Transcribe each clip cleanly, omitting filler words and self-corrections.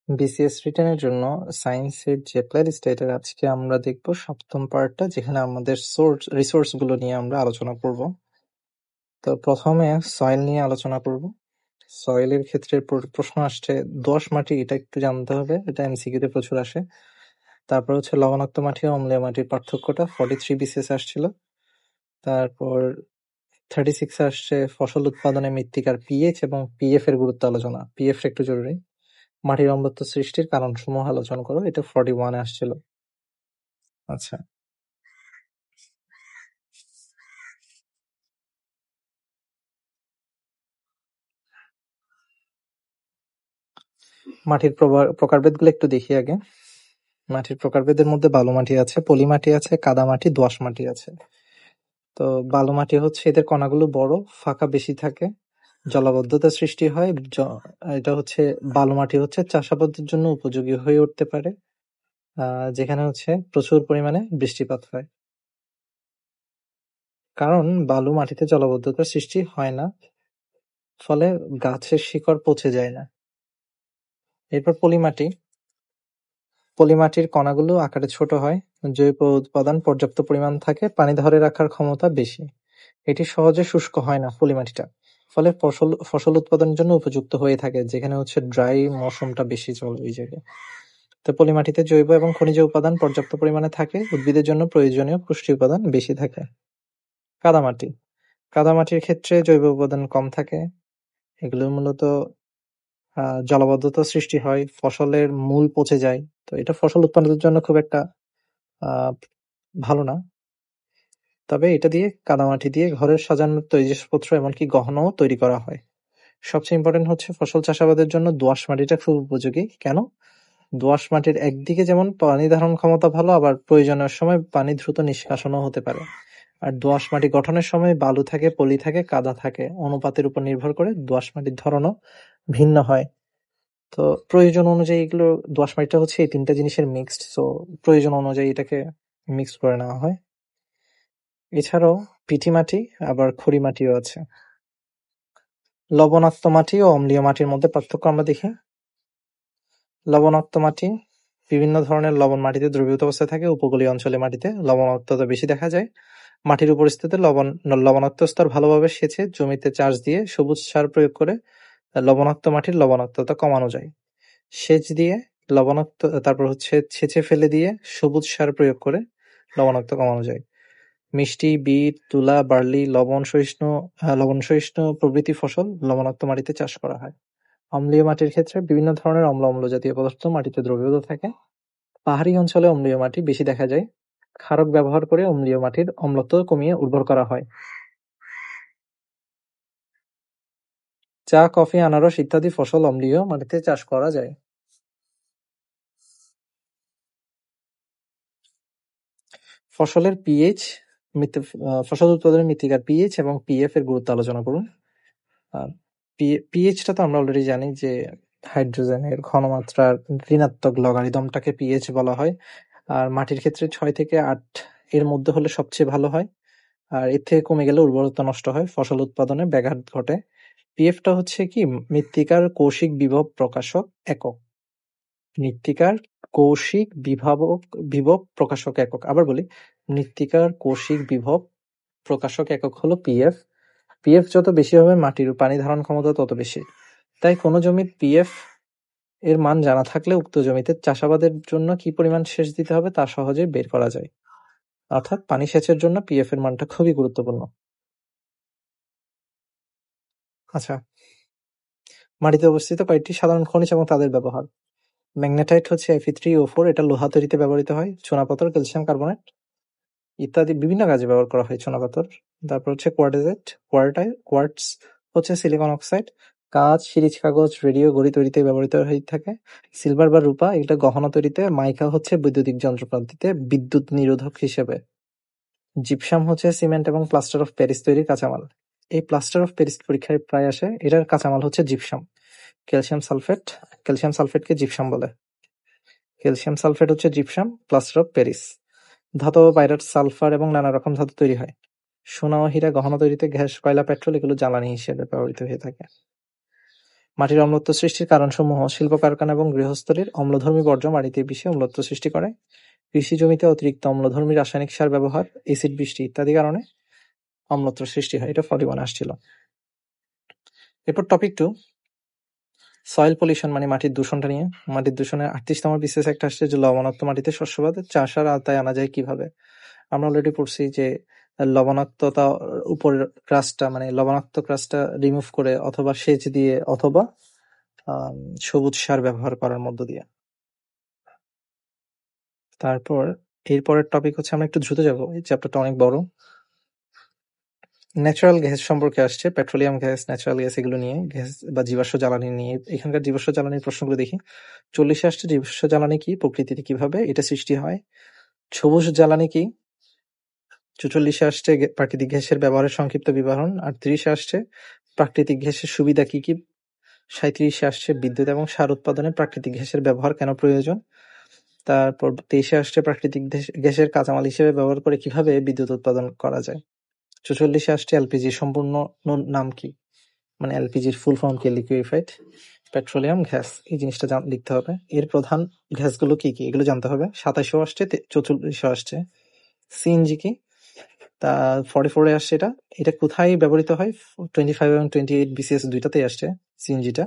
BCS রিটেনের জন্য সায়েন্সের যে প্লেলিস্টটা, এটা আজকে আমরা দেখবো 7ম পার্টটা, যেখানে আমাদের রিসোর্স গুলো নিয়ে আমরা আলোচনা করব। তো প্রথমে সয়েল নিয়ে আলোচনা করব। সয়েলের ক্ষেত্রে প্রশ্ন আসছে দোআঁশ মাটি, এটা একটু জানতে হবে, এটা এমসিকিউতে প্রচুর আসে। তারপর হচ্ছে লবণাক্ত মাটি ও অম্লীয় মাটির পার্থক্যটা 43 বিসিএস আসছিল। তারপর 36 আসছে ফসল উৎপাদনে মৃত্তিকার পিএইচ এবং পিএফ এর গুরুত্ব আলোচনা। পিএফ একটু জরুরি। মাটির অম্লত্ব সৃষ্টির কারণসমূহ আলোচনা করো, এটা 41 আসছিল। আচ্ছা, মাটির প্রকারভেদগুলো একটু দেখি আগে। মাটির প্রকারভেদের মধ্যে বালু মাটি আছে, পলি মাটি আছে, কাদা মাটি, দোআঁশ মাটি আছে। তো বালু মাটি হচ্ছে এদের কণাগুলো বড়, ফাঁকা বেশি থাকে, জলাবদ্ধতা সৃষ্টি হয়। এটা হচ্ছে বালু মাটি হচ্ছে চাষাবাদের জন্য উপযোগী হয়ে উঠতে পারে, যেখানে হচ্ছে প্রচুর পরিমাণে বৃষ্টিপাত হয়। কারণ বালু মাটিতে জলাবদ্ধতার সৃষ্টি হয় না, ফলে গাছের শিকড় পচে যায় না। এরপর পলিমাটির কণাগুলো আকারে ছোট হয়, জৈব উপাদান পর্যাপ্ত পরিমাণ থাকে, পানি ধরে রাখার ক্ষমতা বেশি। এটি সহজে শুষ্ক হয় না পলিমাটিটা, ফলে ফসল উৎপাদনের জন্য উপযুক্ত হয়ে থাকে, যেখানে হচ্ছে ড্রাই মৌসুমটা বেশি চলে ওই জায়গায়। তো পলিমাটিতে জৈব এবং খনিজ উপাদান পর্যাপ্ত পরিমাণে থাকে, উদ্ভিদের জন্য প্রয়োজনীয় পুষ্টি উপাদান বেশি থাকে। কাদামাটির ক্ষেত্রে জৈব উপাদান কম থাকে, এগুলো মূলত জলাবদ্ধতা সৃষ্টি হয়, ফসলের মূল পচে যায়। তো এটা ফসল উৎপাদনের জন্য খুব একটা আহ ভালো না। তবে এটা দিয়ে কাদামাটি দিয়ে ঘরের সাজানোর জিনিসপত্র এমনকি গহনাও তৈরি করা হয়। সবচেয়ে ইম্পর্টেন্ট হচ্ছে ফসল চাষাবাদের জন্য দোআঁশ মাটিটা খুব উপযোগী। কেন? দোআঁশ মাটির একদিকে যেমন পানি ধারণ ক্ষমতা ভালো, আবার প্রয়োজনের সময় পানি দ্রুত নিষ্কাশনও হতে পারে। আর দোআঁশ মাটি গঠনের সময় বালু থাকে, পলি থাকে, কাদা থাকে, অনুপাতের উপর নির্ভর করে দোআঁশ মাটির ধরনও ভিন্ন হয়। তো প্রয়োজন অনুযায়ী এগুলো, দোআঁশ মাটিটা হচ্ছে এই তিনটা জিনিসের মিক্সড, সো প্রয়োজন অনুযায়ী এটাকে মিক্স করে নেওয়া হয়। এছাড়াও পিটি মাটি আবার খড়ি মাটিও আছে। লবণাক্ত মাটি ও অম্লীয় মাটির মধ্যে পার্থক্য আমরা দেখি। লবণাক্ত মাটি, বিভিন্ন ধরনের লবণ মাটিতে দ্রবীভূত অবস্থায় থাকে। উপকূলীয় অঞ্চলে মাটিতে লবণাক্ততা বেশি দেখা যায়। মাটির উপরিস্থিতে লবণাক্ত স্তর ভালোভাবে সেচে জমিতে চাষ দিয়ে সবুজ সার প্রয়োগ করে লবণাক্ত মাটির লবণাক্ততা কমানো যায়। সেচ দিয়ে তারপর হচ্ছে ছেঁচে ফেলে দিয়ে সবুজ সার প্রয়োগ করে লবণাক্ত কমানো যায়। মিষ্টি, বিট, তুলা, বার্লি, লবণ সহিষ্ণু প্রভৃতি ফসল লবণাক্ত মাটিতে চাষ করা হয়। অম্লীয় মাটির ক্ষেত্রে বিভিন্ন ধরনের অম্ল জাতীয় পদার্থ মাটিতে দ্রবীভূত থাকে। পাহাড়ি অঞ্চলে অম্লীয় মাটি বেশি দেখা যায়। ক্ষারক ব্যবহার করে অম্লীয় মাটির অম্লত্ব কমিয়ে উর্বর করা হয়। চা, কফি, আনারস ইত্যাদি ফসল অম্লীয় মাটিতে চাষ করা যায়। ফসলের পিএইচ, ফসল উৎপাদনের মৃত্তিকার পিএইচ এবং পিএফ এর গুরুত্ব আলোচনা করুন। পিএইচটা তো আমরা অলরেডি জানি যে হাইড্রোজেনের ঘনমাত্রার ঋণাত্মক লগারিদমটাকে পিএইচ বলা হয়। আর মাটির ক্ষেত্রে 6 থেকে 8 এর মধ্যে হলে সবচেয়ে ভালো হয়, আর এর থেকে কমে গেলে উর্বরতা নষ্ট হয়, ফসল উৎপাদনে ব্যাঘাত ঘটে। পিএফটা হচ্ছে কি মৃত্তিকার কৌশিক বিভব প্রকাশক একক। মৃত্তিকার কৌশিক বিভব প্রকাশক একক। আবার বলি, মৃত্তিকার কৌশিক বিভব প্রকাশক একক হলো পিএফ। পিএফ যত বেশি হবে মাটির পানি ধারণ ক্ষমতা তত বেশি। তাই কোনো জমির পিএফ এর মান জানা থাকলে উক্ত জমিতে চাষাবাদের জন্য কি পরিমাণ সেচ দিতে হবে তা সহজে বের করা যায়। অর্থাৎ পানি সেচের জন্য পিএফ এর মানটা খুবই গুরুত্বপূর্ণ। আচ্ছা, মাটিতে অবস্থিত কয়েকটি সাধারণ খনিজ এবং তাদের ব্যবহার। ম্যাগনেটাইট হচ্ছে Fe3O4, এটা লোহা তৈরিতে ব্যবহৃত হয়। চুনাপাথর, ক্যালসিয়াম কার্বনেট ইত্যাদি বিভিন্ন কাজে ব্যবহার করা হয় চুনাপাথর। তারপর হচ্ছে কোয়ার্টজ হচ্ছে সিলিকন অক্সাইড, কাঁচ, সিরিজ কাগজ, রেডিও, ঘড়ি তৈরিতে ব্যবহৃত হয়ে থাকে। সিলভার বা রূপা, এটা গহনা তৈরিতে। মাইকা হচ্ছে বৈদ্যুতিক যন্ত্রপাতিতে বিদ্যুৎ নিরোধক হিসেবে। জিপসাম হচ্ছে সিমেন্ট এবং প্লাস্টার অফ প্যারিস তৈরির কাঁচামাল। এই প্লাস্টার অফ প্যারিস পরীক্ষায় প্রায় আসে, এটার কাঁচামাল হচ্ছে জিপসাম। ক্যালসিয়াম সালফেটকে জিপসাম বলে। ক্যালসিয়াম সালফেট হচ্ছে জিপসাম, প্লাস্টার অফ প্যারিস। ধাতব, পাইরাইট, সালফার এবং নানা রকম ধাতু তৈরি হয়। সোনা ও হীরা গহনা তৈরিতে, গ্যাস, কয়লা, পেট্রোল এগুলো জ্বালানি হিসেবে ব্যবহৃত হয়ে থাকে। মাটির অম্লত্ব সৃষ্টির কারণসমূহ: শিল্প কারখানা এবং গৃহস্থলীর অম্লধর্মী বর্জ্য মাটিতে বেশি অম্লত্ব সৃষ্টি করে। কৃষি জমিতে অতিরিক্ত অম্লধর্মী রাসায়নিক সার ব্যবহার, এসিড বৃষ্টি ইত্যাদি কারণে অম্লত্ব সৃষ্টি হয়। এটা 41 আসছিল। এরপর টপিক 2, সয়েল পলিউশন মানে মাটির দূষণটা নিয়ে। মাটির দূষণের 38তম বিশেষ একটা আসছে যে লবণাক্ত মাটিতে শস্যবাদ চাষার আওতায় আনা যায় কিভাবে। আমরা অলরেডি পড়ছি যে লবণাক্ততা উপরের ক্রাস্টটা মানে লবণাক্ত ক্রাস্টটা রিমুভ করে অথবা সেচ দিয়ে অথবা সবুজ সার ব্যবহার করার মধ্য দিয়ে। তারপর এরপরের টপিক হচ্ছে, আমরা একটু দ্রুত যাবো, এই চ্যাপ্টারটা অনেক বড়। ন্যাচারাল গ্যাস সম্পর্কে আসছে, পেট্রোলিয়াম গ্যাস, ন্যাচারাল গ্যাস, এগুলো নিয়ে, গ্যাস বা জীবাশ্ম জ্বালানি নিয়ে। এখানকার জীবাশ্ম জ্বালানির প্রশ্নগুলো দেখি। 40 আসছে জীবাশ্ম জ্বালানি কি, প্রকৃতিতে কিভাবে এটা সৃষ্টি হয়। সবুজ জ্বালানি কি। 44 আসছে প্রাকৃতিক গ্যাসের ব্যবহারের সংক্ষিপ্ত বিবরণ। 38 আসছে প্রাকৃতিক গ্যাসের সুবিধা কি কি। 37 আসছে বিদ্যুৎ এবং সার উৎপাদনে প্রাকৃতিক গ্যাসের ব্যবহার কেন প্রয়োজন। তারপর 23 আসছে প্রাকৃতিক গ্যাসের কাঁচামাল হিসেবে ব্যবহার করে কিভাবে বিদ্যুৎ উৎপাদন করা যায়। 44 আসছে এলপিজির সম্পূর্ণ নাম কি, মানে এলপিজির ফুল ফর্ম কি, লিকুইফাইড পেট্রোলিয়াম গ্যাস। এই জিনিসটা লিখতে হবে। এর প্রধান গ্যাসগুলো কি কি এগুলো জানতে হবে। 27 আসছে, 44 আসছে সিএনজি কি। তা 44 আসছে এটা এটা কোথায় ব্যবহৃত হয়। 25 এবং 28 বিসিএস দুইটাতেই আসছে সিএনজিটা।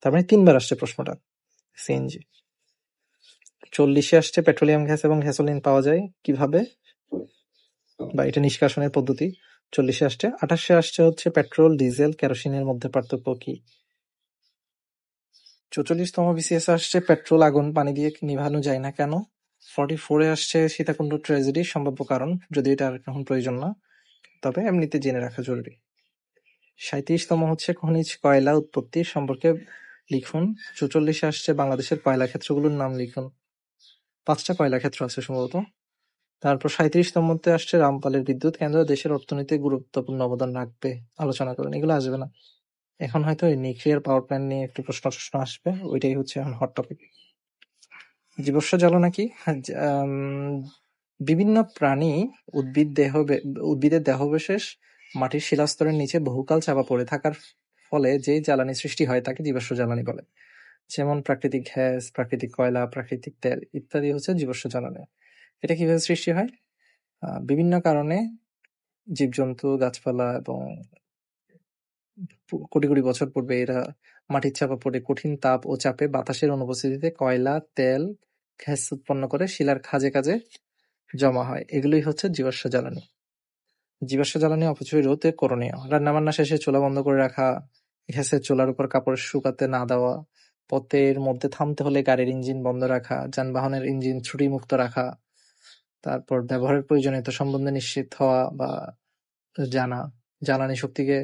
তার মানে 3বার আসছে প্রশ্নটা সিএনজি। 40 আসছে পেট্রোলিয়াম গ্যাস এবং গ্যাসোলিন পাওয়া যায় কিভাবে বা এটা নিষ্কাশনের পদ্ধতি। 40 আসছে। 28 আসছে হচ্ছে পেট্রোল, ডিজেল, কেরোসিনের মধ্যে পার্থক্য কি। 44তম বিসিএস আসছে পেট্রোল আগুন পানি দিয়ে নিভানো যায় না কেন। 44 আসছে সীতাকুণ্ড ট্র্যাজেডির সম্ভাব্য কারণ, যদি এটা এখন প্রয়োজন না, তবে এমনিতে জেনে রাখা জরুরি। 37তম হচ্ছে খনিজ কয়লা উৎপত্তি সম্পর্কে লিখুন। 44 আসছে বাংলাদেশের কয়লা ক্ষেত্রগুলোর নাম লিখুন। 5টা কয়লা ক্ষেত্র আছে সম্ভবত। তারপর 37তমতে আসছে রামপালের বিদ্যুৎ কেন্দ্র দেশের অর্থনীতিতে গুরুত্বপূর্ণ অবদান রাখবে, আলোচনা করুন। এগুলো আসবে না এখন, হয়তো নিউক্লিয়ার পাওয়ার প্ল্যান্ট নিয়ে একটু প্রশ্ন আসবে, ওইটাই হচ্ছে এখন হট টপিক। জীবাশ্ম জ্বালানি কি। বিভিন্ন প্রাণী উদ্ভিদের দেহবিশেষ মাটির শিলাস্তরের নিচে বহুকাল চাপা পড়ে থাকার ফলে যে জ্বালানি সৃষ্টি হয় তাকে জীবাশ্ম জ্বালানি বলে। যেমন প্রাকৃতিক গ্যাস, প্রাকৃতিক কয়লা, প্রাকৃতিক তেল ইত্যাদি হচ্ছে জীবাশ্ম জ্বালানি। এটা কিভাবে সৃষ্টি হয়। বিভিন্ন কারণে জীবজন্তু, গাছপালা এবং কোটি কোটি বছর পূর্বে এরা মাটির চাপা পড়ে কঠিন তাপ ও চাপে বাতাসের অনুপস্থিতিতে কয়লা, তেল, গ্যাস উৎপন্ন করে শিলার খাঁজে কাজে জমা হয়। এগুলোই হচ্ছে জীবাশ্ম জ্বালানি। জীবাশ্ম জ্বালানি অপচয় রোধে করণীয়: রান্নাবান্না শেষে চুলা বন্ধ করে রাখা, গ্যাসের চুলার উপর কাপড় শুকাতে না দেওয়া, পথের মধ্যে থামতে হলে গাড়ির ইঞ্জিন বন্ধ রাখা, যানবাহনের ইঞ্জিন ত্রুটিমুক্ত রাখা, তারপর ব্যবহারের প্রয়োজনীয়তা সম্বন্ধে নিশ্চিত হওয়া বা জানা, জ্বালানি শক্তিকে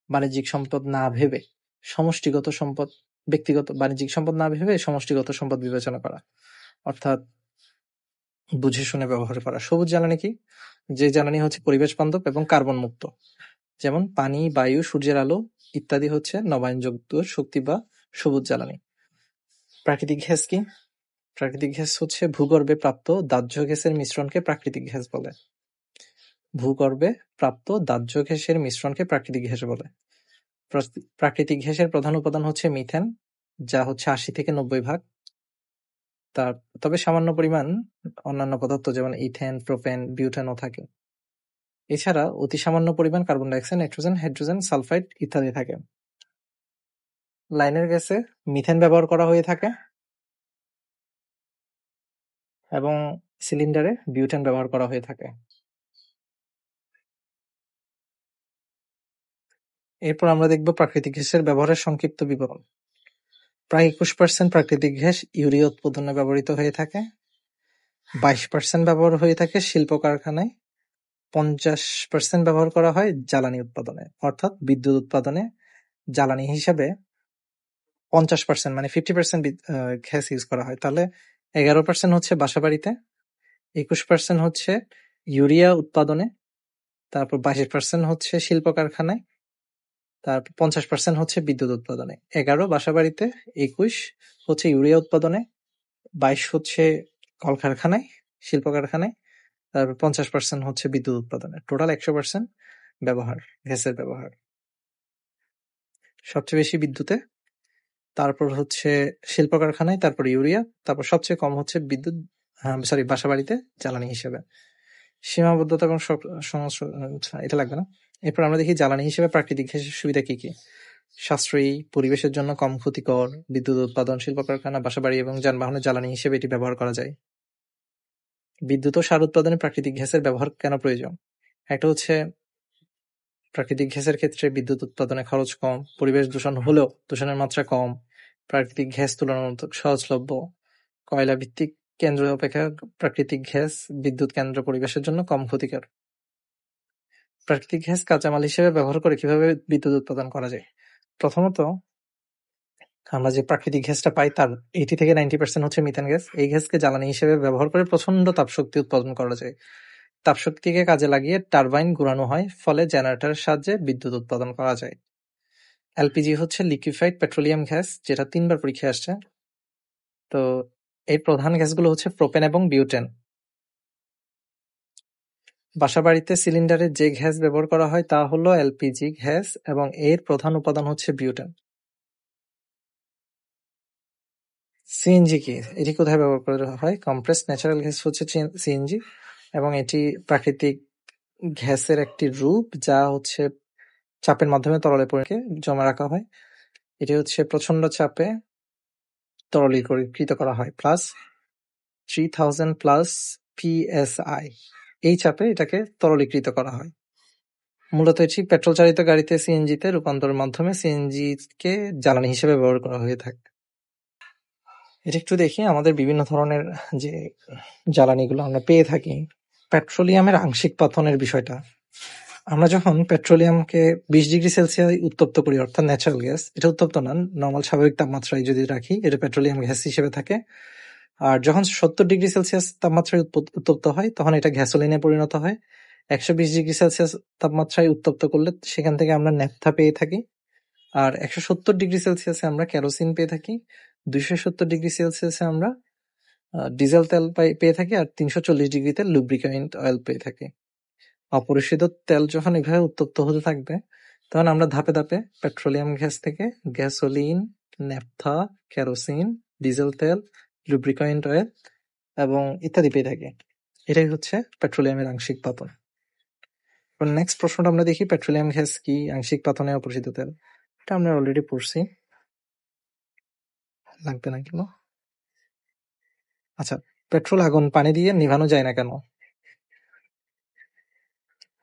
বাণিজ্যিক সম্পদ না ভেবে সমষ্টিগত সম্পদ, ব্যক্তিগত বাণিজ্যিক সম্পদ না ভেবে সমষ্টিগত সম্পদ বিবেচনা করা, অর্থাৎ বুঝে শুনে ব্যবহার করা। সবুজ জ্বালানি কি। যে জ্বালানি হচ্ছে পরিবেশ বান্ধব এবং কার্বন মুক্ত, যেমন পানি, বায়ু, সূর্যের আলো ইত্যাদি হচ্ছে নবায়নযোগ্য শক্তি বা সবুজ জ্বালানি। প্রাকৃতিক গ্যাস কি। প্রাকৃতিক গ্যাস হচ্ছে ভূগর্ভে প্রাপ্ত দাহ্য গ্যাসের মিশ্রণকে প্রাকৃতিক গ্যাস বলে। ভূগর্ভে প্রাপ্ত দাহ্য গ্যাসের মিশ্রণকে প্রাকৃতিক গ্যাস বলে। প্রাকৃতিক গ্যাসের প্রধান উপাদান হচ্ছে মিথেন, যা হচ্ছে 80 থেকে 90 ভাগ। তবে সামান্য পরিমাণ অন্যান্য পদার্থ যেমন ইথেন, প্রোপেন, বিউটেনও থাকে। এছাড়া অতি সামান্য পরিমাণ carbon die oxide, nitrogen, hydrogen, sulphide ইত্যাদি থাকে। লাইনের গ্যাসে মিথেন ব্যবহার করা হয়ে থাকে এবং সিলিন্ডারে বিউটেন ব্যবহার করা হয়ে থাকে। এরপর আমরা দেখব প্রাকৃতিক গ্যাসের ব্যবহারের সংক্ষিপ্ত বিবরণ। প্রায় 21% প্রাকৃতিক গ্যাস ইউরিয়া উৎপাদনে ব্যবহৃত হয়ে থাকে। 22% ব্যবহার হয়ে থাকে শিল্প কারখানায়। 50% ব্যবহার করা হয় জ্বালানি উৎপাদনে, অর্থাৎ বিদ্যুৎ উৎপাদনে জ্বালানি হিসাবে 50% মানে 50% গ্যাস ইউজ করা হয়। তাহলে 11% হচ্ছে বাসাবাড়িতে, 21% হচ্ছে ইউরিয়া উৎপাদনে, তারপর 22% হচ্ছে শিল্প কারখানায়, তারপর 50% হচ্ছে বিদ্যুৎ উৎপাদনে। 11 বাসাবাড়িতে, 21 হচ্ছে ইউরিয়া উৎপাদনে, 22 হচ্ছে কলকারখানায়, শিল্প কারখানায়, তারপর 50% হচ্ছে বিদ্যুৎ উৎপাদনে। টোটাল 100% ব্যবহার, গ্যাসের ব্যবহার। সবচেয়ে বেশি বিদ্যুতে, তারপর হচ্ছে শিল্প কারখানায়, তারপর ইউরিয়া, তারপর সবচেয়ে কম হচ্ছে বিদ্যুৎ বাসাবাড়িতে জ্বালানি হিসেবে। সীমাবদ্ধতা এবং এটা লাগবে না। এরপর আমরা দেখি জ্বালানি হিসেবে প্রাকৃতিক গ্যাসের সুবিধা কি কি। সাশ্রয়ী, পরিবেশের জন্য কম ক্ষতিকর, বিদ্যুৎ উৎপাদন, শিল্প কারখানা, বাসাবাড়ি এবং যানবাহনের জ্বালানি হিসেবে এটি ব্যবহার করা যায়। বিদ্যুৎ ও সার উৎপাদনে প্রাকৃতিক গ্যাসের ব্যবহার কেন প্রয়োজন? একটা হচ্ছে প্রাকৃতিক গ্যাসের ক্ষেত্রে বিদ্যুৎ উৎপাদনে খরচ কম, পরিবেশ দূষণ হলেও দূষণের মাত্রা কম, প্রাকৃতিক গ্যাস তুলনামূলক সহজলভ্য, কয়লা ভিত্তিক কেন্দ্র অপেক্ষা প্রাকৃতিক গ্যাস বিদ্যুৎ কেন্দ্র পরিবেশের জন্য কম ক্ষতিকর। প্রাকৃতিক গ্যাস কাঁচামাল হিসেবে ব্যবহার করে কিভাবে বিদ্যুৎ উৎপাদন করা যায়? প্রথমত, আমরা যে প্রাকৃতিক গ্যাসটা পাই তার 80 থেকে 90% হচ্ছে মিথেন গ্যাস। এই গ্যাসকে জ্বালানি হিসেবে ব্যবহার করে প্রচন্ড তাপশক্তি উৎপাদন করা যায়। তাপশক্তিকে কাজে লাগিয়ে টারবাইন ঘোরানো হয়, ফলে জেনারেটরের সাহায্যে বিদ্যুৎ উৎপাদন করা যায়। এলপিজি হচ্ছে লিকুইফাইড পেট্রোলিয়াম গ্যাস, যেটা 3 বার পরীক্ষায় আসছে। তো এই প্রধান গ্যাসগুলো হচ্ছে প্রোপেন এবং বিউটেন। বাসাবাড়িতে সিলিন্ডারে যে গ্যাস ব্যবহার করা হয় তা হলো এলপিজি গ্যাস এবং এর প্রধান উপাদান হচ্ছে বিউটেন। সিএনজি কি? এটি কোথায় ব্যবহার করা হয়? কম্প্রেসড ন্যাচারাল গ্যাস হচ্ছে সিএনজি এবং এটি প্রাকৃতিক গ্যাসের একটি রূপ, যা হচ্ছে চাপের মাধ্যমে তরলে জমা রাখা হয়। এটি হচ্ছে প্রচন্ড চাপে তরলীকৃত করা হয়, প্লাস 3000 প্লাস PSI। এই চাপে এটাকে তরলীকৃত করা হয়। মূলত এটি পেট্রোল চালিত গাড়িতে সিএনজিতে রূপান্তরের মাধ্যমে সিএনজি কে জ্বালানি হিসেবে ব্যবহার করা হয়ে থাকে। এটা একটু দেখি আমাদের বিভিন্ন ধরনের যে জ্বালানিগুলো আমরা পেয়ে থাকি। পেট্রোলিয়ামের আংশিক পাতনের বিষয়টা, আমরা যখন পেট্রোলিয়ামকে 20°C উত্তপ্ত করি, অর্থাৎ ন্যাচারাল গ্যাস, এটা উত্তপ্ত না, নর্মাল স্বাভাবিক তাপমাত্রায় যদি রাখি, এটা পেট্রোলিয়াম গ্যাস হিসেবে থাকে। আর যখন 70°C তাপমাত্রায় উত্তপ্ত হয়, তখন এটা গ্যাসোলিনে পরিণত হয়। 120°C তাপমাত্রায় উত্তপ্ত করলে সেখান থেকে আমরা ন্যাপথা পেয়ে থাকি। আর 170°C আমরা কেরোসিন পেয়ে থাকি। 270°C আমরা ডিজেল তেল পেয়ে থাকি। আর 340°তে লুব্রিক্যান্ট অয়েল পেয়ে থাকি। অপরিশোধিত তেল যখন এভাবে উত্তপ্ত হতে থাকবে, তখন আমরা ধাপে ধাপে পেট্রোলিয়াম গ্যাস থেকে গ্যাসোলিন, ন্যাপথা, কেরোসিন, ডিজেল তেল, লুব্রিক্যান্ট অয়েল এবং ইত্যাদি পেয়ে থাকি। এটাই হচ্ছে পেট্রোলিয়ামের আংশিক পাতন। নেক্সট প্রশ্নটা আমরা দেখি, পেট্রোলিয়াম গ্যাস কি, আংশিক পাতনে অপরিশোধিত তেল। এটা আমরা অলরেডি পড়ছি, লাগবে না কেন? আচ্ছা, পেট্রোল আগুন পানি দিয়ে নিভানো যায় না কেন?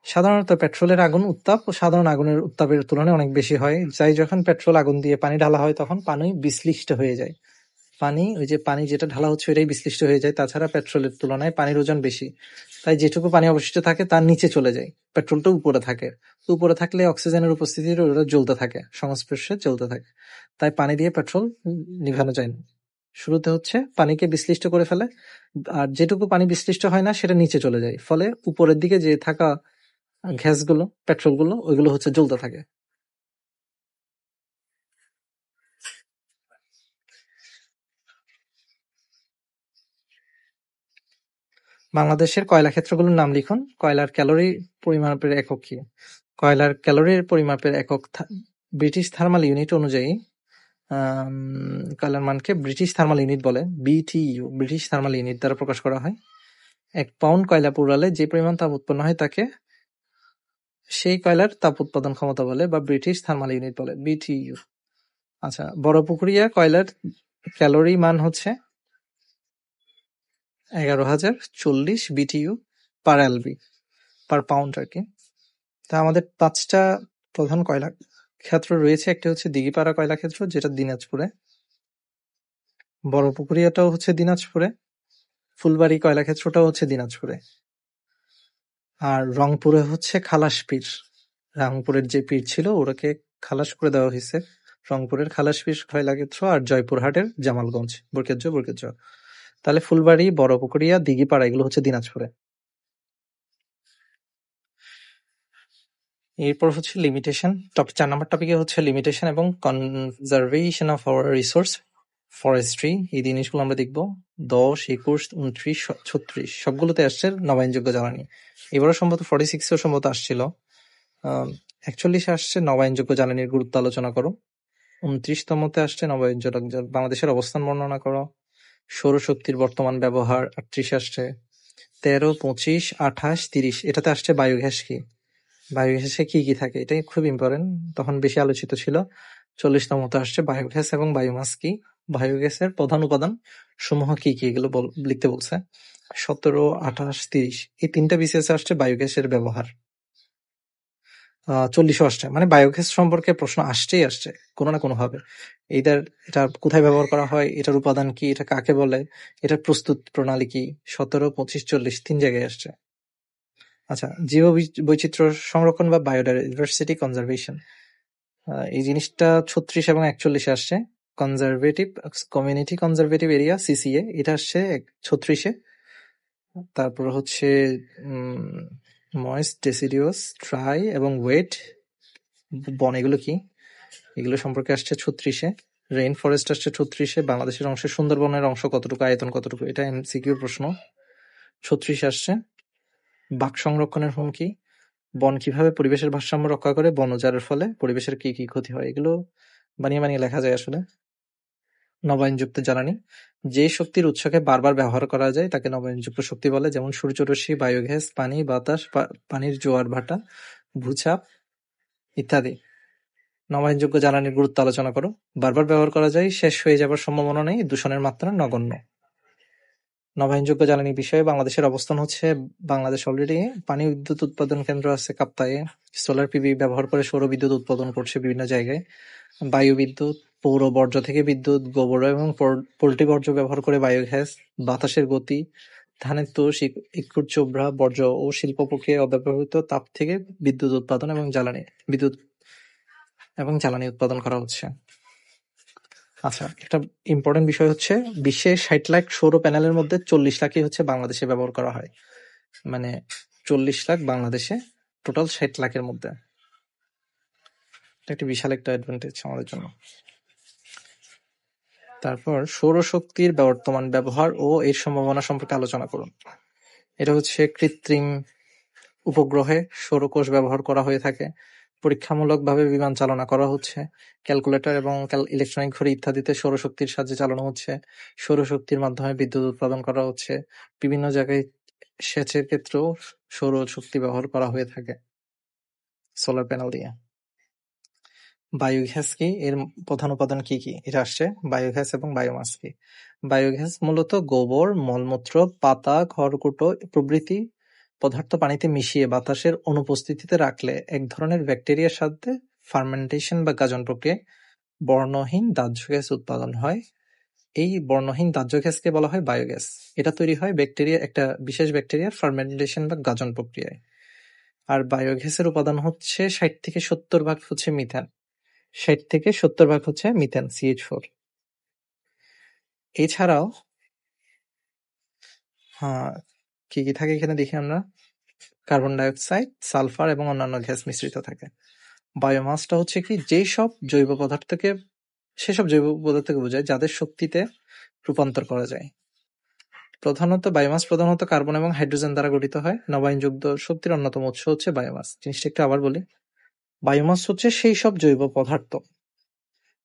সাধারণত পেট্রোলের আগুন উত্তাপ ও সাধারণ আগুনের উত্তাপের তুলনায় অনেক বেশি হয়। তাই যখন পেট্রোল আগুন দিয়ে পানি ঢালা হয়, তখন পানি বিশ্লিষ্ট হয়ে যায়। ওই যে পানি যেটা ঢালা হচ্ছে ওইটাই বিশ্লিষ্ট হয়ে যায়। তাছাড়া পেট্রোলের তুলনায় পানির ওজন বেশি, তাই যেটুকু পানি অবশিষ্ট থাকে তার নিচে চলে যায়, পেট্রোলটা উপরে থাকে। উপরে থাকলে অক্সিজেনের উপস্থিতিতে ওটা জ্বলতে থাকে, সংস্পর্শে জ্বলতে থাকে। তাই পানি দিয়ে পেট্রোল নিভানো যায় না। শুরুতে হচ্ছে পানিকে বিশ্লিষ্ট করে ফেলে, আর যেটুকু পানি বিশ্লিষ্ট হয় না সেটা নিচে চলে যায়, ফলে উপরের দিকে যে থাকা গ্যাসগুলো, পেট্রোলগুলো, ওইগুলো হচ্ছে জ্বলতে থাকে। বাংলাদেশের কয়লা ক্ষেত্রগুলোর নাম লিখুন। কয়লার ক্যালোরি পরিমাপের একক কি? কয়লার ক্যালোরির পরিমাপের একক ব্রিটিশ থার্মাল ইউনিট অনুযায়ী কয়লার মানকে ব্রিটিশ থার্মাল ইউনিট বলে, BTU, ব্রিটিশ থার্মাল ইউনিট দ্বারা প্রকাশ করা হয়। 1 পাউন্ড কয়লা পোড়ালে যে পরিমাণ তাপ উৎপন্ন হয় তাকে সেই কয়লার তাপ উৎপাদন ক্ষমতা বলে বা ব্রিটিশ থার্মাল ইউনিট বলে, BTU। আচ্ছা, বড়পুকুরিয়া কয়লার ক্যালোরি মান হচ্ছে 11,040 BTU পার LB, পার পাউন্ড আর কি। তা আমাদের 5টা প্রধান কয়লা ক্ষেত্র রয়েছে। একটা হচ্ছে দিঘিপাড়া কয়লা ক্ষেত্র, যেটা দিনাজপুরে। বড়পুকুরিয়াটাও হচ্ছে দিনাজপুরে। ফুলবাড়ি কয়লা ক্ষেত্রটাও হচ্ছে দিনাজপুরে। আর রংপুরে হচ্ছে খালাস পীর, রংপুরের যে পীর ছিল ওটাকে খালাস করে দেওয়া হয়েছে, রংপুরের খালাস পীর কয়লা ক্ষেত্র। আর জয়পুরহাটের জামালগঞ্জ, বরকেজ। তাহলে ফুলবাড়ি, বড়পুকুরিয়া, দিঘিপাড়া এগুলো হচ্ছে দিনাজপুরে। এরপর হচ্ছে লিমিটেশন। 4 নম্বর টপিকে হচ্ছে লিমিটেশন এবং conservation of our resource forestry. এই জিনিসগুলো আমরা দেখবো। 10, 21, 29, 36 সবগুলোতে আসছে নবায়নযোগ্য জ্বালানি। এবারও সম্ভবত 46-এও সম্ভবত আসছিল। 41 আসছে নবায়নযোগ্য জ্বালানির গুরুত্ব আলোচনা করো। 29তমতে আসছে নবায়ন জ্বলক জাল। বাংলাদেশের অবস্থান বর্ণনা করো। সৌরশক্তির বর্তমান ব্যবহার 38 আসছে। 13, 25, 28, 30 এটাতে আসছে বায়োগ্যাস কি, বায়োগ্যাসে কি কি থাকে, এটাই খুব ইম্পর্টেন্ট, তখন বেশি আলোচিত ছিল। 40তমতে আসছে বায়োগ্যাস এবং বায়োমাস কি, বায়োগ্যাসের প্রধান উপাদান সমূহ কি কি, এগুলো লিখতে বলছে। 17, 28, 30 এই তিনটা বিসিএস আসছে বায়োগ্যাসের ব্যবহার। 40ও আসছে, মানে বায়োগ্যাস সম্পর্কে প্রশ্ন আসছে কোনো না কোনো ভাবে। এটা কোথায় ব্যবহার করা হয়, এটার উপাদান কি, এটা কাকে বলে, এটার প্রস্তুত প্রণালী কি। 17, 25, 40 তিন জায়গায় আসছে। আচ্ছা, জীব বৈচিত্র্য সংরক্ষণ বা বায়োডাইভার্সিটি কনজারভেশন, এই জিনিসটা 36 এবং 41 আসছে। Conservative community conservative area CCA, এটা আসছে 36-এ। তারপর হচ্ছে ময়েস্ট ডেসিডিউস ট্রাই এবং ওয়েট বন, এগুলো কি, এগুলো সম্পর্কে আসছে 36-এ। রেইন ফরেস্ট আসছে 36-এ। বাংলাদেশের অংশে সুন্দরবনের অংশ কতটুকু, আয়তন কতটুকু, এটা এমসিকিউ প্রশ্ন। 36 আসছে। বাঘ সংরক্ষণের হুমকি, বন কিভাবে পরিবেশের ভারসাম্য রক্ষা করে, বন উজাড়ের ফলে পরিবেশের কি কি ক্ষতি হয়, এগুলো বানিয়ে লেখা যায় আসলে। নবায়নযোগ্য জ্বালানি, যে শক্তির উৎসকে বারবার ব্যবহার করা যায় তাকে নবায়নযোগ্য শক্তি বলে, যেমন সূর্যরশ্মি, বায়োগ্যাস, পানি, বাতাস, পানির জোয়ার ভাটা, ভূচাপ ইত্যাদি। নবায়নযোগ্য জ্বালানির গুরুত্ব আলোচনা করো। বারবার ব্যবহার করা যায়, শেষ হয়ে যাবার সম্ভাবনা নেই, দূষণের মাত্রা নগণ্য। নবায়নযোগ্য জ্বালানি বিষয়ে বাংলাদেশের অবস্থান হচ্ছে, বাংলাদেশ অলরেডি পানি বিদ্যুৎ উৎপাদন কেন্দ্র আছে কাপ্তায়ে, সোলার পিভি ব্যবহার করে সৌর বিদ্যুৎ উৎপাদন করছে বিভিন্ন জায়গায়, বায়ু বিদ্যুৎ, পৌর বর্জ্য থেকে বিদ্যুৎ, গোবর এবং পোল্ট্রি বর্জ্য ব্যবহার করে বায়োগ্যাস, বাতাসের গতি, ধানের তুষ, ইক্ষুর চোবড়া বর্জ্য ও শিল্প প্রক্রিয়ায় অব্যবহৃত তাপ থেকে বিদ্যুৎ উৎপাদন এবং জ্বালানি উৎপাদন করা হচ্ছে। আচ্ছা, একটা ইম্পর্টেন্ট বিষয় হচ্ছে, বিশ্বে 60 লাখ সৌর প্যানেলের মধ্যে 40 লাখই হচ্ছে বাংলাদেশে ব্যবহার করা হয়, মানে 40 লাখ বাংলাদেশে, টোটাল 60 লাখের মধ্যে। এটা একটা বিশাল একটা অ্যাডভান্টেজ আমাদের জন্য। তারপর সৌরশক্তির বর্তমান ব্যবহার ও এর সম্ভাবনা সম্পর্কে আলোচনা করুন। এটা হচ্ছে কৃত্রিম উপগ্রহে সৌরকোষ ব্যবহার করা হয়ে থাকে, পরীক্ষামূলকভাবে বিমান চালনা করা হচ্ছে, ক্যালকুলেটর এবং ইলেকট্রনিক ঘড়ি ইত্যাদিতে সৌরশক্তির সাহায্যে চালানো হচ্ছে, সৌরশক্তির মাধ্যমে বিদ্যুৎ উৎপাদন করা হচ্ছে, বিভিন্ন জায়গায় সেচের ক্ষেত্রেও সৌরশক্তি ব্যবহার করা হয়ে থাকে সোলার প্যানেল দিয়ে। বায়োগ্যাস কি, এর প্রধান উপাদান কি কি, এটা আসছে বায়োগ্যাস এবং বায়োমাস কি। বায়োগ্যাস মূলত গোবর, মলমূত্র, পাতা, খড়কুটো প্রভৃতি পদার্থ পানিতে মিশিয়ে বাতাসের অনুপস্থিতিতে রাখলে এক ধরনের ব্যাকটেরিয়ার সাথে ফার্মেন্টেশন বা গাজন প্রক্রিয়ায় বর্ণহীন দাহ্য গ্যাস উৎপাদন হয়। এই বর্ণহীন দাহ্য গ্যাসকে বলা হয় বায়োগ্যাস। এটা তৈরি হয় একটা বিশেষ ব্যাকটেরিয়ার ফার্মেন্টেশন বা গাজন প্রক্রিয়ায়। আর বায়োগ্যাসের উপাদান হচ্ছে 60 থেকে 70% হচ্ছে মিথেন, 60 থেকে 70% হচ্ছে মিথেন, CH4। এছাড়াও কি কি থাকে এখানে দেখি আমরা, কার্বন ডাইঅক্সাইড, সালফার এবং অন্যান্য গ্যাস মিশ্রিত থাকে। বায়োমাসটা হচ্ছে কি, সেসব জৈব পদার্থকে বোঝায় যাদের শক্তিতে রূপান্তর করা যায়। বায়োমাস প্রধানত কার্বন এবং হাইড্রোজেন দ্বারা গঠিত হয়। নবায়নযোগ্য শক্তির অন্যতম উৎস হচ্ছে বায়োমাস। জিনিসটা একটু আবার বলি, বায়োমাস হচ্ছে সেই সব জৈব পদার্থ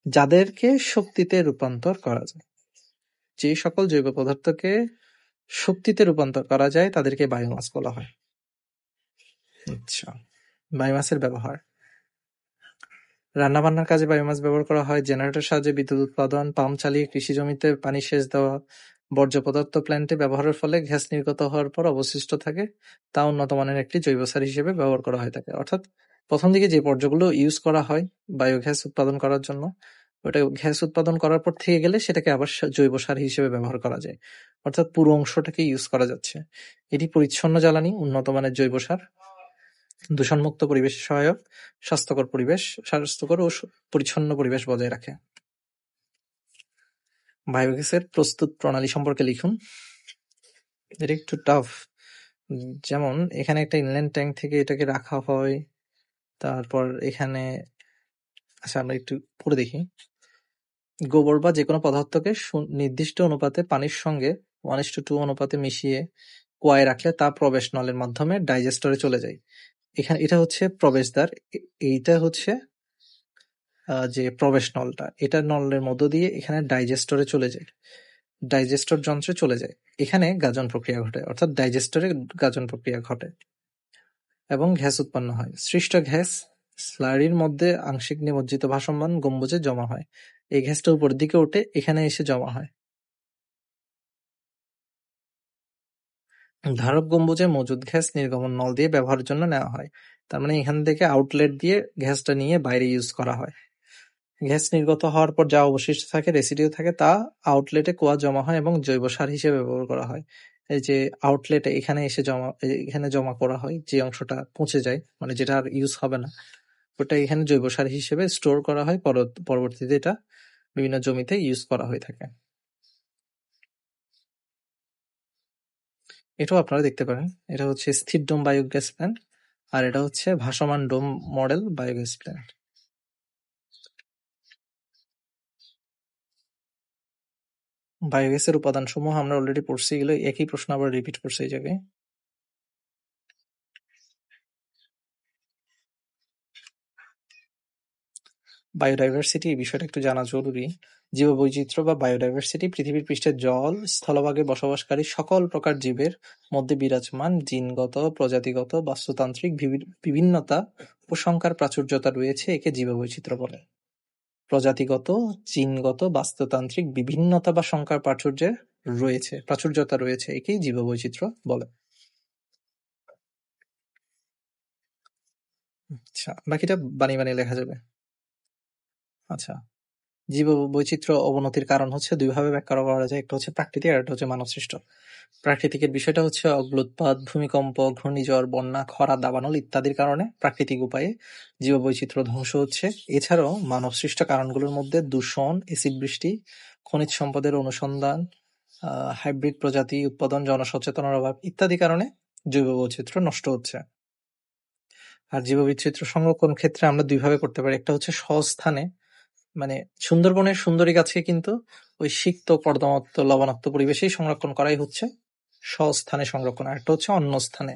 যাদেরকে শক্তিতে রূপান্তর করা যায়। যে সকল জৈব পদার্থকে শক্তিতে রূপান্তর করা যায় তাদেরকে বায়োমাস বলা হয়। আচ্ছা, বায়োমাসের ব্যবহার, রান্নাবান্নার কাজে বায়োমাস ব্যবহার করা হয়, জেনারেটর সাহায্যে বিদ্যুৎ উৎপাদন, পাম্প চালিয়ে কৃষি জমিতে পানি সেচ দেওয়া, বর্জ্য পদার্থ প্ল্যান্টে ব্যবহারের ফলে গ্যাস নির্গত হওয়ার পর অবশিষ্ট থাকে, তা উন্নত মানের একটি জৈব সার হিসেবে ব্যবহার করা হয়ে থাকে। অর্থাৎ প্রথম দিকে যে বর্জ্যগুলো ইউজ করা হয় বায়োগ্যাস উৎপাদন করার জন্য, ওটা গ্যাস উৎপাদন করার পর থেকে গেলে সেটাকে আবার জৈব সার হিসেবে ব্যবহার করা যায়, অর্থাৎ পুরো অংশটাকে ইউজ করা যাচ্ছে। এটি পরিচ্ছন্ন জ্বালানি, উন্নত মানের জৈব সার, দূষণমুক্ত পরিবেশ সহায়ক, স্বাস্থ্যকর ও পরিচ্ছন্ন পরিবেশ বজায় রাখে। বায়োগ্যাসের প্রস্তুত প্রণালী সম্পর্কে লিখুন। এটা একটু টাফ। যেমন এখানে একটা ইনল্যান্ড ট্যাঙ্ক থেকে এটাকে রাখা হয়, তারপর এখানে, আচ্ছা আমরা একটু পড়ে দেখি। গোবর বা যে কোনো পদার্থকে নির্দিষ্ট অনুপাতে পানির সঙ্গে 1:2 অনুপাতে মিশিয়ে কুয়ায় রাখলে তা প্রবেশ নলের মাধ্যমে ডাইজেস্টরে চলে যায়। এটা হচ্ছে প্রবেশদ্বার, এইটা হচ্ছে যে প্রবেশ নলটা, এটা নলের মধ্য দিয়ে এখানে ডাইজেস্টরে চলে যায়, ডাইজেস্টর যন্ত্রে চলে যায়, এখানে গাজন প্রক্রিয়া ঘটে, অর্থাৎ ডাইজেস্টরে গাজন প্রক্রিয়া ঘটে এবং গ্যাস উৎপন্ন হয়। সৃষ্ট গ্যাস স্লারির মধ্যে আংশিক নিমজ্জিত ভাসমান গম্বুজে জমা হয়। এই গ্যাসটা উপরের দিকে উঠে এখানে এসে জমা হয়। ধারক গম্বুজে মজুদ গ্যাস নির্গমন নল দিয়ে ব্যবহারের জন্য নেওয়া হয়। তার মানে এখান থেকে আউটলেট দিয়ে গ্যাসটা নিয়ে বাইরে ইউজ করা হয়। গ্যাস নির্গত হওয়ার পর যা অবশিষ্ট থাকে, রেসিডিউ থাকে, তা আউটলেটে কুয়া জমা হয় এবং জৈব সার হিসেবে ব্যবহার করা হয়। এই যে আউটলেটে এখানে এসে এখানে জমা করা হয়, যে অংশটা পচে যায়, মানে যেটা আর ইউজ হবে না, ওটা এখানে জৈব সার হিসেবে স্টোর করা হয়, পরবর্তীতে এটা বিভিন্ন জমিতে ইউজ করা হয়ে থাকে। এটাও আপনারা দেখতে পারেন, এটা হচ্ছে স্থির ডোম বায়োগ্যাস প্ল্যান্ট, আর এটা হচ্ছে ভাসমান ডোম মডেল বায়োগ্যাস প্ল্যান্ট। বায়োগ্যাসের উপাদান সমূহ আমরা অলরেডি পড়ছি, এগুলো একই প্রশ্ন আবার রিপিট করছে এই জায়গায়। বায়োডাইভার্সিটি, এই বিষয়টা একটু জানা জরুরি। জীববৈচিত্র্য বা বায়োডাইভার্সিটি পৃথিবীর পৃষ্ঠের জল, স্থলভাগে বসবাসকারী সকল প্রকার জীবের মধ্যে বিরাজমান জিনগত, প্রজাতিগত, বাস্তুতান্ত্রিক বিভিন্নতা ও সংখ্যার প্রাচুর্যতা রয়েছে, একে জীববৈচিত্র্য বলে। প্রজাতিগত, জিনগত, বাস্তুতান্ত্রিক বিভিন্নতা বা সংখ্যার প্রাচুর্যতা রয়েছে, একেই জীববৈচিত্র্য বলে। আচ্ছা, বাকিটা বানিয়ে লেখা যাবে। আচ্ছা, জীববৈচিত্র্য অবনতির কারণ হচ্ছে দুইভাবে ব্যাখ্যা করা যায়, একটা হচ্ছে প্রাকৃতিক আর একটা হচ্ছে মানবসৃষ্ট। প্রাকৃতিকের বিষয়টা হচ্ছে অগ্ন্যুৎপাত, ভূমিকম্প, ঘূর্ণিঝড়, বন্যা, খরা, দাবানল ইত্যাদির কারণে প্রাকৃতিক উপায়ে জীববৈচিত্র্য ধ্বংস হচ্ছে। এছাড়াও মানবসৃষ্ট কারণগুলোর মধ্যে দূষণ, এসিড বৃষ্টি, খনিজ সম্পদের অনুসন্ধান, হাইব্রিড প্রজাতি উৎপাদন, জনসচেতনার অভাব ইত্যাদি কারণে জৈববৈচিত্র্য নষ্ট হচ্ছে। আর জীববৈচিত্র্য সংরক্ষণ ক্ষেত্রে আমরা দুইভাবে করতে পারি, একটা হচ্ছে স্বস্থানে, মানে সুন্দরবনের সুন্দরী গাছকে কিন্তু ওই সিক্ত, কর্দমাক্ত, লবণাক্ত পরিবেশেই সংরক্ষণ করাই হচ্ছে স্বস্থানে সংরক্ষণ। আর একটা হচ্ছে অন্য স্থানে,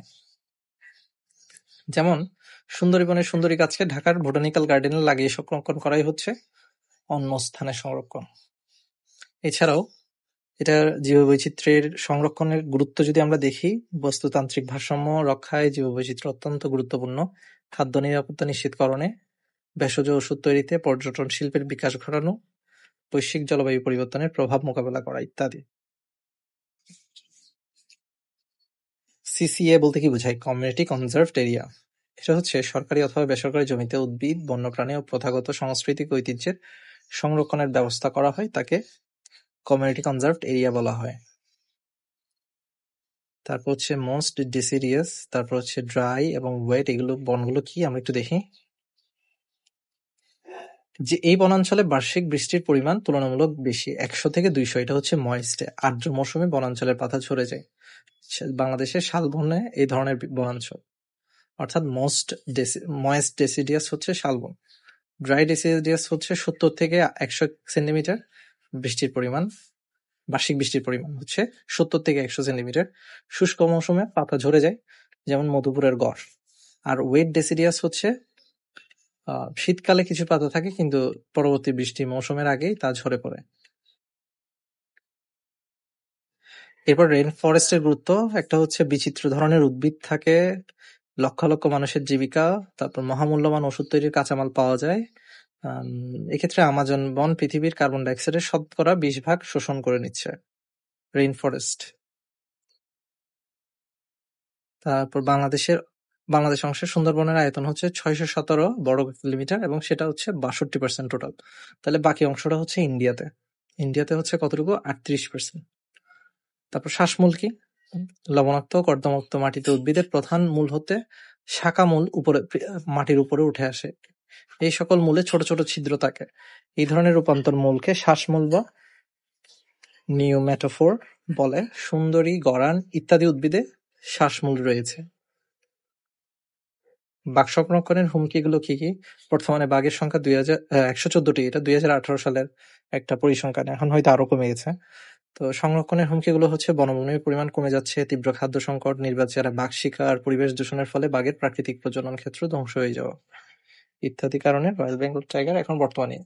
যেমন সুন্দরবনের সুন্দরী গাছকে ঢাকার বোটানিক্যাল গার্ডেনে লাগিয়ে সংরক্ষণ করাই হচ্ছে অন্য স্থানে সংরক্ষণ। এছাড়াও এটার জীববৈচিত্র্যের সংরক্ষণের গুরুত্ব যদি আমরা দেখি, বস্তুতান্ত্রিক ভারসাম্য রক্ষায় জীববৈচিত্র্য অত্যন্ত গুরুত্বপূর্ণ। খাদ্য নিরাপত্তা নিশ্চিতকরণে, ভেষজ ওষুধ তৈরিতে, পর্যটন শিল্পের বিকাশ ঘটানো, বৈশ্বিক জলবায়ু পরিবর্তনের প্রভাব মোকাবেলা করা ইত্যাদি। সিসিএ বলতে কি বোঝায়? Community conserved area. এটা হচ্ছে সরকারি অথবা বেসরকারি জমিতে উদ্ভিদ, বন্যপ্রাণী ও প্রথাগত সাংস্কৃতিক ঐতিহ্যের সংরক্ষণের ব্যবস্থা করা হয়, তাকে কমিউনিটি কনজার্ভড এরিয়া বলা হয়। তারপর হচ্ছে মোস্ট ডিসিডিয়াস, তারপর হচ্ছে ড্রাই এবং ওয়েট, এগুলো বনগুলো কি আমরা একটু দেখি। যে এই বনাঞ্চলে বার্ষিক বৃষ্টির পরিমাণ তুলনামূলক বেশি, 100 থেকে 200, এটা হচ্ছে ময়েস্টে। আর্দ্র মৌসুমে বনাঞ্চলের পাতা ঝরে যায়। বাংলাদেশের শালবনে এই ধরনের বনাঞ্চল, অর্থাৎ ময়েস্ট ডেসিডিয়াস হচ্ছে শালবন। ড্রাই ডেসিডিয়াস হচ্ছে 70 থেকে 100 সেন্টিমিটার বৃষ্টির পরিমাণ, বার্ষিক বৃষ্টির পরিমাণ হচ্ছে 70 থেকে 100 সেন্টিমিটার। শুষ্ক মৌসুমে পাতা ঝরে যায়, যেমন মধুপুরের গড়। আর ওয়েট ডেসিডিয়াস হচ্ছে শীতকালে কিছু পাতা থাকে, কিন্তু পরবর্তী বৃষ্টি মৌসুমের আগেই তা ঝরে পড়ে। এরপর রেইন ফরেস্টের গুরুত্ব, একটা হচ্ছে বিচিত্র ধরনের উদ্ভিদ থাকে, লক্ষ লক্ষ মানুষের জীবিকা, তারপর মহামূল্যবান ওষুধ তৈরির কাঁচামাল পাওয়া যায়। এক্ষেত্রে আমাজন বন পৃথিবীর কার্বন ডাইঅক্সাইডের শতকরা 20% শোষণ করে নিচ্ছে, রেইন ফরেস্ট। তারপর বাংলাদেশ অংশের সুন্দরবনের আয়তন হচ্ছে 617 বর্গ কিলোমিটার এবং সেটা হচ্ছে 62% টোটাল। তাহলে বাকি অংশটা হচ্ছে ইন্ডিয়াতে হচ্ছে কতটুকু? 38%। তারপর শ্বাসমূল কি? লবণাক্ত, কর্দমাক্ত মাটিতে উদ্ভিদের প্রধান মূল হতে শাখা মূল মাটির উপরে উঠে আসে। এই সকল মূলে ছোট ছোট ছিদ্র থাকে। এই ধরনের রূপান্তর মূলকে শ্বাসমূল বা নিউম্যাটোফোর বলে। সুন্দরী, গরান ইত্যাদি উদ্ভিদে শ্বাসমূল রয়েছে। বাঘ সংরক্ষণের হুমকিগুলো কি কি? বর্তমানে বাঘের সংখ্যা 114টি, এটা 2018 সালের একটা পরিসংখ্যান, এখন হয়তো আরো কমে গেছে। তো সংরক্ষণের হুমকিগুলো হচ্ছে বনভূমির পরিমাণ কমে যাচ্ছে, তীব্র খাদ্য সংকট, নির্বিচারে বাঘ শিকার, পরিবেশ দূষণের ফলে বাঘের প্রাকৃতিক প্রজনন ক্ষেত্র ধ্বংস হয়ে যাওয়া। ইত্যাদি কারণে রয়্যাল বেঙ্গল টাইগার এখন বর্তমানে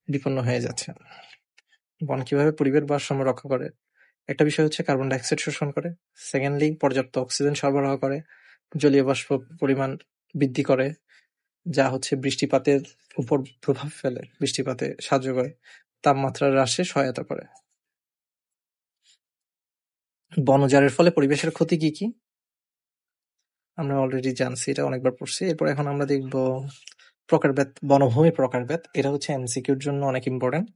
বিপন্ন হয়ে যাচ্ছে। বন কিভাবে পরিবেশের ভারসাম্য রক্ষা করে? একটা বিষয় হচ্ছে কার্বন ডাইঅক্সাইড শোষণ করে, সেকেন্ডলি পর্যাপ্ত অক্সিজেন সরবরাহ করে, জলীয় বাষ্প পরিমাণ বৃদ্ধি করে, যা হচ্ছে বৃষ্টিপাতের উপর প্রভাব ফেলে, বৃষ্টিপাতে সাহায্য করে, তাপমাত্রা হ্রাসে সহায়তা করে। বন উজাড়ের ফলে পরিবেশের ক্ষতি কি কি? আমরা অলরেডি জানছি, এটা অনেকবার পড়ছি। এরপর এখন আমরা দেখব প্রকারভেদ, বনভূমি প্রকারভেদ। এটা হচ্ছে এমসিকিউর জন্য অনেক ইম্পর্টেন্ট।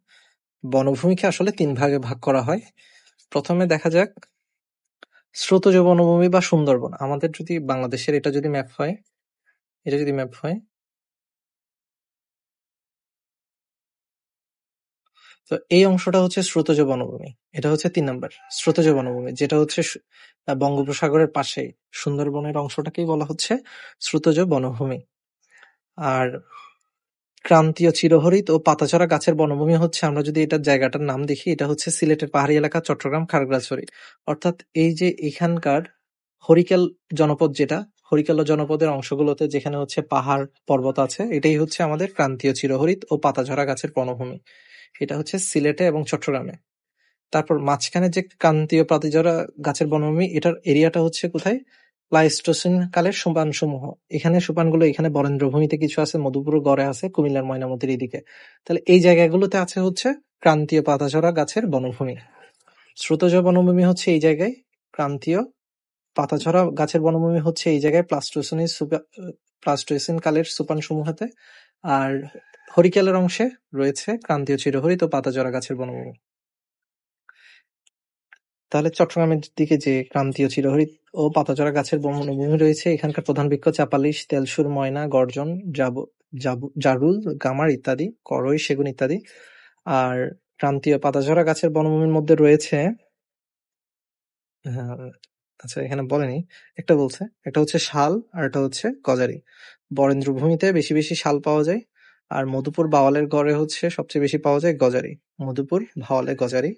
বনভূমিকে আসলে ৩ ভাগে ভাগ করা হয়। প্রথমে দেখা যাক স্রোতজ বনভূমি বা সুন্দরবন। আমাদের যদি বাংলাদেশের এটা যদি ম্যাপ হয়, তো এই অংশটা হচ্ছে স্রোতজ বনভূমি। এটা হচ্ছে ৩ নাম্বার স্রোতজ বনভূমি, যেটা হচ্ছে বঙ্গোপসাগরের পাশে। সুন্দরবনের অংশটাকেই বলা হচ্ছে স্রোতজ বনভূমি। আর ক্রান্তীয় চিরহরিৎ ও পাতাঝরা গাছের বনভূমি হচ্ছে, আমরা যদি এটার জায়গাটার নাম দেখি, এটা হচ্ছে সিলেটের পাহাড়ি এলাকা, চট্টগ্রাম, খাগড়াছড়ি। অর্থাৎ এই যে এখানকার হরিকেল জনপদ, যেটা হরিকেল জনপদের অংশগুলোতে যেখানে হচ্ছে পাহাড় পর্বত আছে, এটাই হচ্ছে আমাদের ক্রান্তীয় চিরহরিৎ ও পাতাঝরা গাছের বনভূমি। এটা হচ্ছে সিলেটে এবং চট্টগ্রামে। তারপর মাঝখানে যে ক্রান্তীয় পাতাঝরা গাছের বনভূমি, এটার এরিয়াটা হচ্ছে কোথায়? প্লাইস্টোসিন কালের সোপানসমূহ। এখানে সোপানগুলো এখানে বরেন্দ্রভূমিতে কিছু আছে, মধুপুর গড়ে আছে, কুমিল্লার ময়নামতির এদিকে। তাহলে এই জায়গাগুলোতে আছে হচ্ছে ক্রান্তীয় পাতাঝরা গাছের বনভূমি। স্রোতজ বনভূমি হচ্ছে এই জায়গায়, ক্রান্তীয় পাতাঝরা গাছের বনভূমি হচ্ছে এই জায়গায় প্লাস্টোসিন কালের সোপানসমূহতে। আর হরিকেলের অংশে রয়েছে ক্রান্তীয় চিরহরিৎ ও পাতাঝরা গাছের বনভূমি। তাহলে চট্টগ্রামের দিকে যে ক্রান্তীয় চিরহরিৎ ও পাতাঝরা গাছের বনভূমি রয়েছে, এখানকার প্রধান বৃক্ষ চাপালিশ, তেলসুর, ময়না, গর্জন, জারুল, গামার ইত্যাদি, করই, সেগুন ইত্যাদি। আর ক্রান্তীয় পাতাঝরা গাছের বনভূমির মধ্যে রয়েছে, আচ্ছা এখানে বলেনি, একটা বলছে, একটা হচ্ছে শাল আর একটা হচ্ছে গজারি। বরেন্দ্রভূমিতে বেশি বেশি শাল পাওয়া যায়, আর মধুপুর বাওয়ালের গড়ে হচ্ছে সবচেয়ে বেশি পাওয়া যায় গজারি। মধুপুর, ভাওয়ালে, গজারি,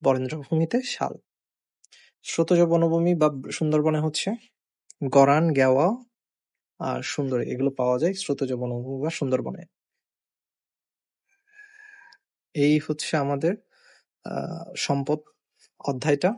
বরেন্দ্রভূমিতে শাল। স্রোতজ বনভূমি বা সুন্দরবনে হচ্ছে গরান, গেওয়া আর সুন্দরী, এগুলো পাওয়া যায় স্রোতজ বনভূমি বা সুন্দরবনে। এই হচ্ছে আমাদের সম্পদ অধ্যায়টা।